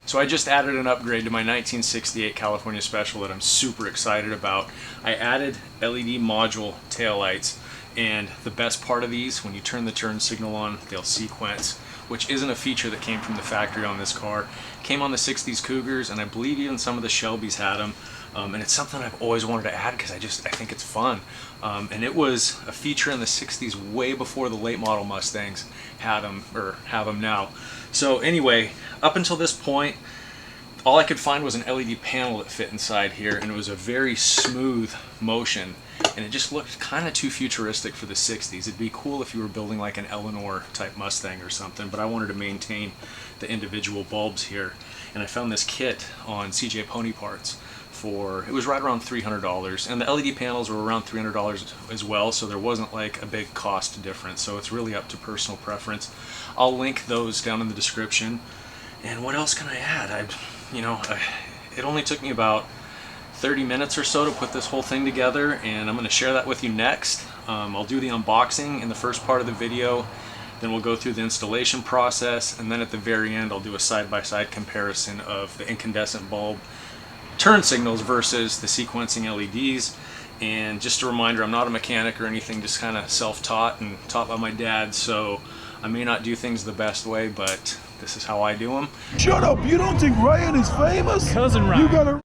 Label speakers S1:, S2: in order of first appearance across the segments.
S1: So I just added an upgrade to my 1968 California Special that I'm super excited about. I added LED module taillights, and the best part of these, when you turn the turn signal on, they'll sequence, which isn't a feature that came from the factory on this car. Came on the 60s Cougars, and I believe even some of the Shelbys had them. And it's something I've always wanted to add because I think it's fun. And it was a feature in the 60s way before the late model Mustangs had them, or have them now. So anyway, up until this point, all I could find was an LED panel that fit inside here, and it was a very smooth motion, and it just looked kind of too futuristic for the 60s. It'd be cool if you were building like an Eleanor type Mustang or something, but I wanted to maintain the individual bulbs here. And I found this kit on CJ Pony Parts for, it was right around $300, and the LED panels were around $300 as well, so there wasn't like a big cost difference. So it's really up to personal preference. I'll link those down in the description. And what else can I add? It only took me about 30 minutes or so to put this whole thing together, and I'm going to share that with you next. I'll do the unboxing in the first part of the video, then we'll go through the installation process, and then at the very end I'll do a side-by-side comparison of the incandescent bulb turn signals versus the sequencing LEDs. And just a reminder, I'm not a mechanic or anything, just kind of self-taught and taught by my dad, so I may not do things the best way, but this is how I do them.
S2: Shut up! You don't think Ryan is famous?
S3: Cousin Ryan.
S2: You gotta...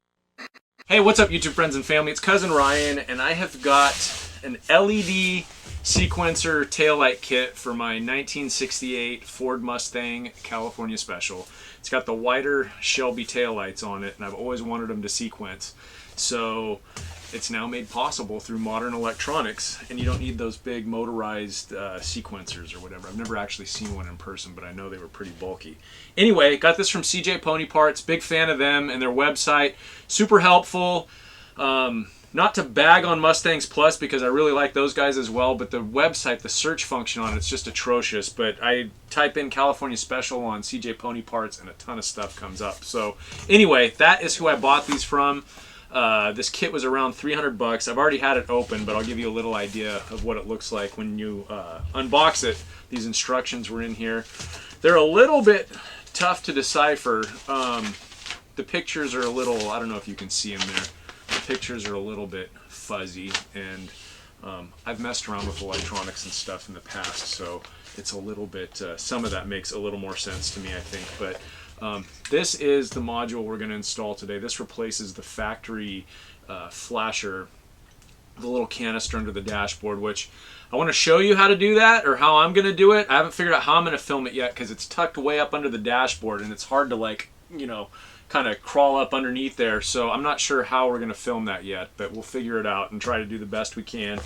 S1: Hey, what's up YouTube friends and family? It's Cousin Ryan, and I have got an LED sequencer taillight kit for my 1968 Ford Mustang California Special. It's got the wider Shelby taillights on it, and I've always wanted them to sequence. So it's now made possible through modern electronics, and you don't need those big motorized sequencers or whatever. I've never actually seen one in person, but I know they were pretty bulky. Anyway, got this from CJ Pony Parts. Big fan of them and their website. Super helpful. Not to bag on Mustangs Plus, because I really like those guys as well, but the website, the search function on it's just atrocious. But I type in California Special on CJ Pony Parts and a ton of stuff comes up. So anyway, that is who I bought these from. This kit was around 300 bucks. I've already had it open, but I'll give you a little idea of what it looks like when you unbox it. These instructions were in here. They're a little bit tough to decipher. The pictures are a little, I don't know if you can see them there. The pictures are a little bit fuzzy, and I've messed around with electronics and stuff in the past, so it's a little bit, some of that makes a little more sense to me, I think. But this is the module we're going to install today. This replaces the factory flasher, the little canister under the dashboard, which I want to show you how to do that, or how I'm going to do it. I haven't figured out how I'm going to film it yet, because it's tucked way up under the dashboard, and it's hard to, like, kind of crawl up underneath there. So I'm not sure how we're going to film that yet, but we'll figure it out and try to do the best we can.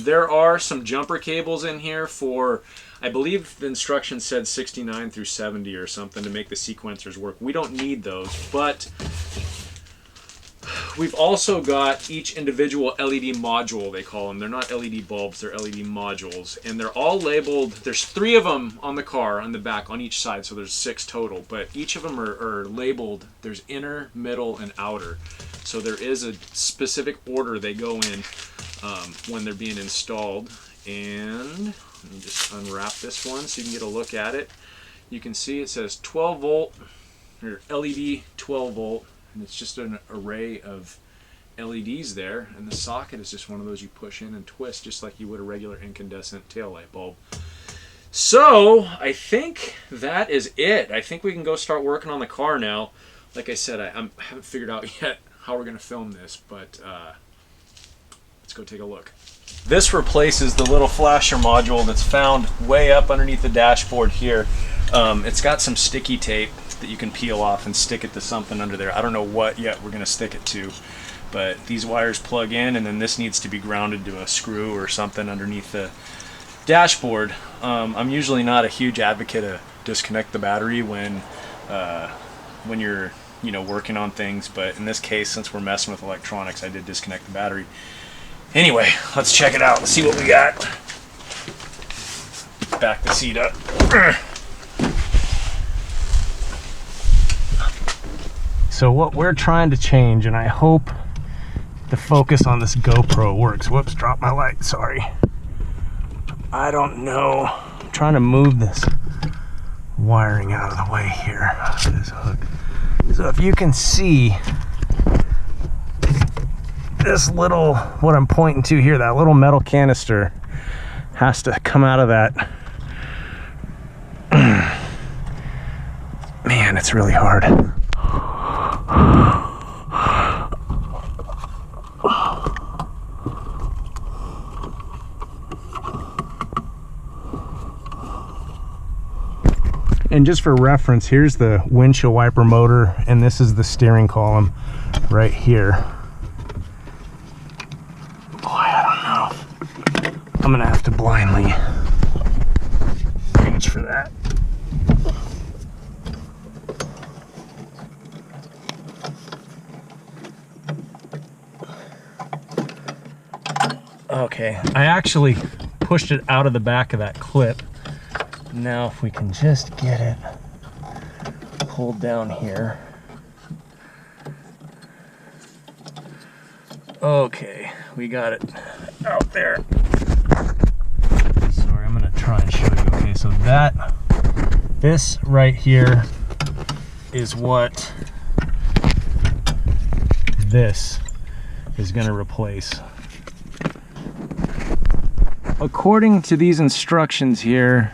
S1: There are some jumper cables in here for, I believe the instructions said 69 through 70 or something to make the sequencers work. We don't need those, but we've also got each individual LED module, they call them. They're not LED bulbs, they're LED modules. And they're all labeled, there's 3 of them on the car, on the back, on each side, so there's 6 total. But each of them are labeled, there's inner, middle, and outer. So there is a specific order they go in when they're being installed. And let me just unwrap this one so you can get a look at it. You can see it says 12 volt, or LED 12 volt. And it's just an array of LEDs there, and the socket is just one of those you push in and twist just like you would a regular incandescent taillight bulb. So I think that is it. I think we can go start working on the car now. Like I said, I haven't figured out yet how we're going to film this, but let's go take a look. This replaces the little flasher module that's found way up underneath the dashboard here. It's got some sticky tape that you can peel off and stick it to something under there. I don't know what yet we're going to stick it to, but these wires plug in, and then this needs to be grounded to a screw or something underneath the dashboard. I'm usually not a huge advocate of disconnect the battery when you're working on things, but in this case, since we're messing with electronics, I did disconnect the battery. Anyway, let's check it out and see what we got. Back the seat up. So what we're trying to change, and I hope the focus on this GoPro works. Whoops, dropped my light, sorry. I don't know. I'm trying to move this
S3: wiring out of the way here. This hook. So if you can see this little, what I'm pointing to here, that little metal canister has to come out of that. Man, it's really hard. And just for reference, here's the windshield wiper motor, and this is the steering column right here. Boy, I don't know. I'm gonna have to blindly reach for that. Okay, I actually pushed it out of the back of that clip. Now if we can just get it pulled down here. Okay, we got it out there. Sorry, I'm gonna try and show you. Okay, so this right here is what this is gonna replace. According to these instructions here,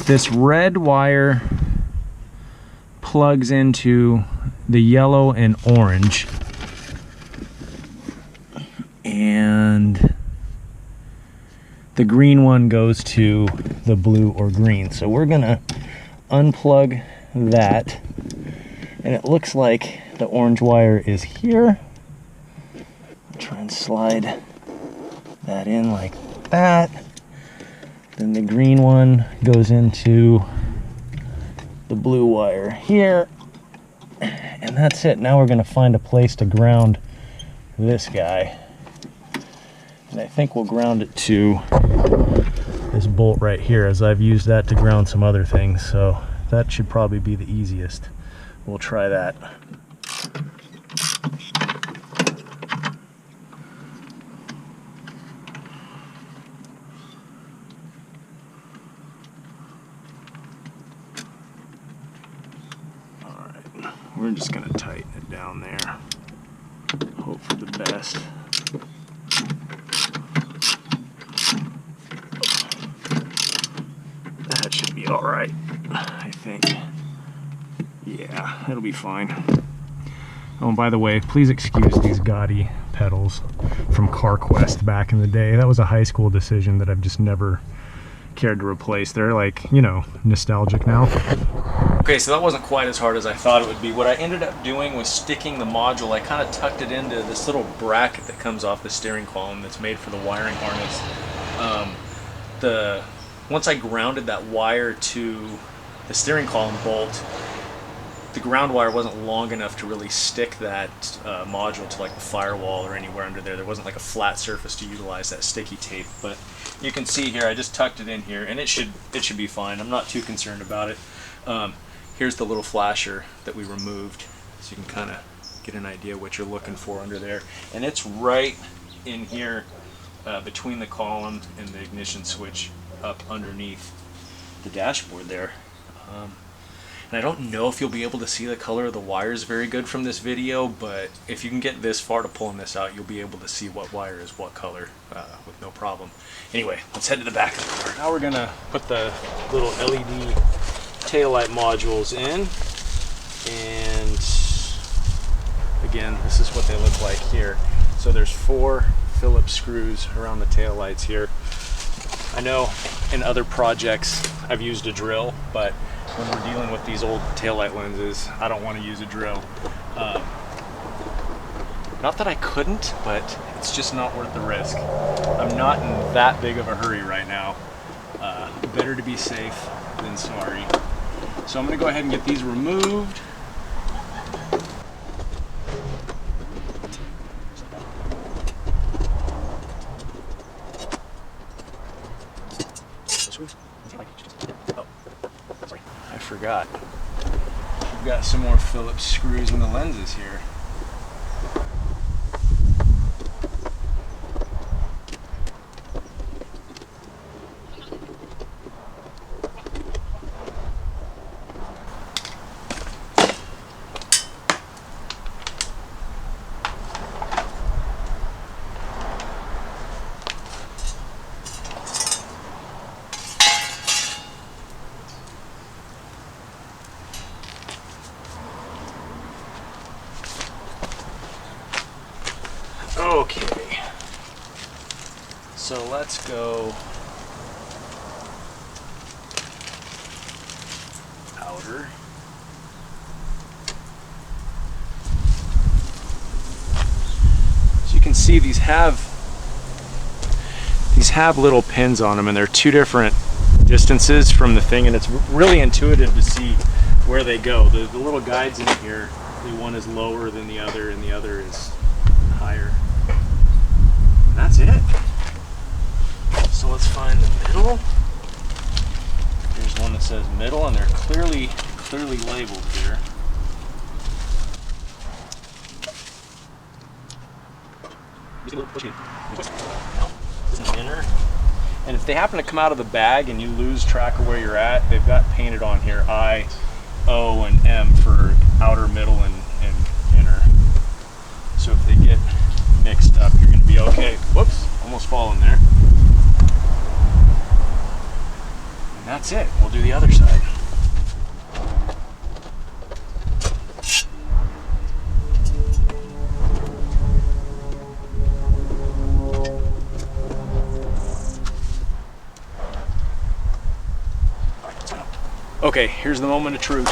S3: this red wire plugs into the yellow and orange, and the green one goes to the blue or green. So we're gonna unplug that, and it looks like the orange wire is here. I'll try and slide that in like that. Then the green one goes into the blue wire here, and that's it. Now we're going to find a place to ground this guy, and I think we'll ground it to this bolt right here, as I've used that to ground some other things, so that should probably be the easiest. We'll try that. We're just going to tighten it down there. Hope for the best. That should be all right, I think. Yeah, it'll be fine. Oh, and by the way, please excuse these gaudy pedals from CarQuest back in the day. That was a high school decision that I've just never cared to replace. They're like, you know, nostalgic now.
S1: Okay, so that wasn't quite as hard as I thought it would be. What I ended up doing was sticking the module. I kind of tucked it into this little bracket that comes off the steering column that's made for the wiring harness. Once I grounded that wire to the steering column bolt, the ground wire wasn't long enough to really stick that module to like the firewall or anywhere under there. There wasn't like a flat surface to utilize that sticky tape. But you can see here, I just tucked it in here, and it should be fine. I'm not too concerned about it. Here's the little flasher that we removed, so you can kind of get an idea what you're looking for under there. And it's right in here between the column and the ignition switch up underneath the dashboard there. And I don't know if you'll be able to see the color of the wires very good from this video, but if you can get this far to pulling this out, you'll be able to see what wire is what color with no problem. Anyway, let's head to the back of the car. Now we're gonna put the little LED taillight modules in, and again, this is what they look like here. So there's 4 Phillips screws around the taillights here. I know in other projects I've used a drill, but when we're dealing with these old taillight lenses, I don't want to use a drill. Not that I couldn't, but it's just not worth the risk. I'm not in that big of a hurry right now. Better to be safe than sorry. So I'm going to go ahead and get these removed. I forgot. We've got some more Phillips screws in the lenses here. let's go outer. So you can see these have little pins on them, and they're two different distances from the thing, and it's really intuitive to see where they go. The little guides in here, the one is lower than the other and the other is higher. And that's it. So let's find the middle. Here's one that says middle, and they're clearly labeled here. Inner. And if they happen to come out of the bag and you lose track of where you're at, they've got painted on here I, O, and M for outer, middle, and inner. So if they get mixed up, you're going to be okay. Whoops, almost falling there. And that's it. We'll do the other side. Okay, here's the moment of truth.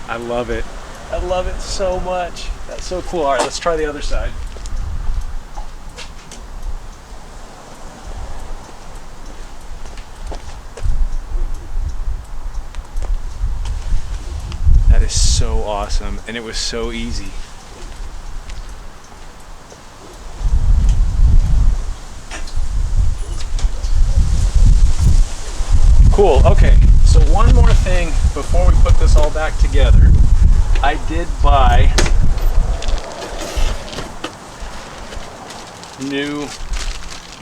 S1: I love it. I love it so much. That's so cool. All right, let's try the other side. That is so awesome, and it was so easy. Cool, okay, so one more thing before we put this all back together. I did buy new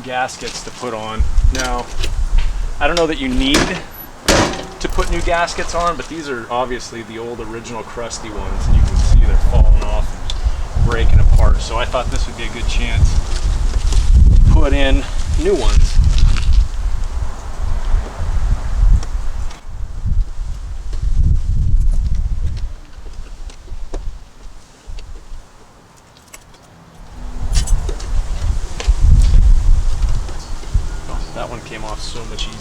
S1: gaskets to put on. Now, I don't know that you need to put new gaskets on, but these are obviously the old original crusty ones, and you can see they're falling off and breaking apart. So I thought this would be a good chance to put in new ones. Oh, that one came off so much easier.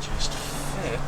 S1: Just fit.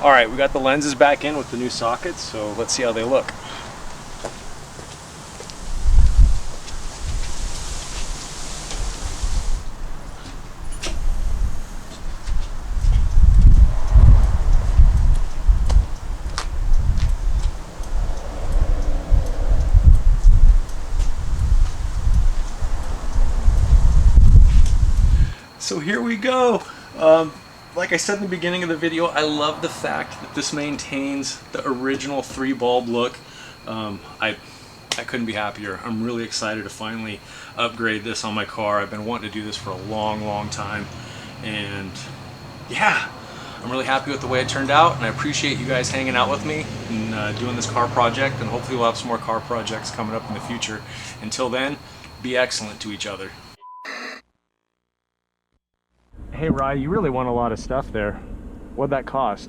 S1: All right, we got the lenses back in with the new sockets, so let's see how they look. So here we go. Like I said in the beginning of the video, I love the fact that this maintains the original 3-bulb look. I couldn't be happier. I'm really excited to finally upgrade this on my car. I've been wanting to do this for a long time, and yeah, I'm really happy with the way it turned out, and I appreciate you guys hanging out with me and doing this car project, and hopefully we'll have some more car projects coming up in the future. Until then, be excellent to each other. Hey Rye, you really won a lot of stuff there. What'd that cost?